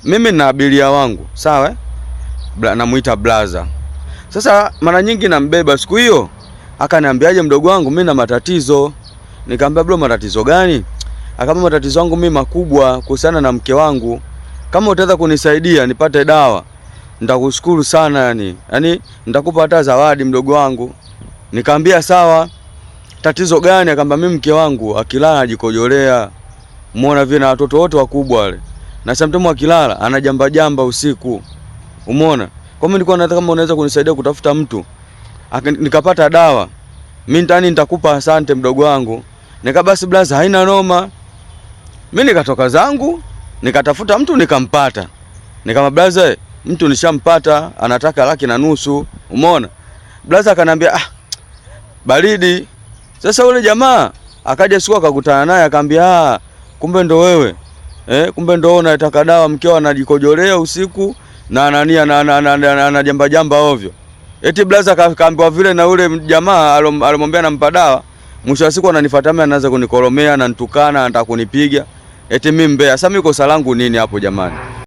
mimi na abiria wangu, sawa? Namuita blaza. Sasa mara nyingi nambeba. Siku hiyo akaniambiaje, mdogo wangu mimi na matatizo. Nikamwambia bro, matatizo gani? Akamwambia matatizo yangu mimi makubwa kuhusiana na mke wangu. Kama utaweza kunisaidia nipate dawa, nitakushukuru sana yani. Yaani nitakupa hata zawadi mdogo wangu. Nikamwambia sawa. Tatizo gani? Akamwambia mimi mke wangu akilala anajikojolea. Umeona vile, na watoto wote wakubwa wale. Na sometimes akilala anajamba jamba usiku. Umeona? Kwa mimi nilikuwa nataka kama unaweza kunisaidia kutafuta mtu. Nikapata dawa. Mimi ndani nitakupa asante mdogo wangu. Basi blaza haina noma. Mimi nikatoka zangu, nikatafuta mtu nikampata. Nikamwambia blaza, mtu nishampata, anataka 1,500,000. Umeona? Blaza akaniambia baridi. Sasa yule jamaa akaja siku akakutana naye akamwambia kumbe ndo wewe. Kumbe ndo unataka dawa, mkeo anajikojolea usiku na anajamba jamba ovyo. Eti blaza akaambiwa vile na yule jamaa alomwambia anampa dawa. Mwisho wa siku ananifuata mimi, anaanza kunikoromea na nitukana, anataka kunipiga. Eti mimi mbea. Sasa mimi kosa langu nini hapo jamani?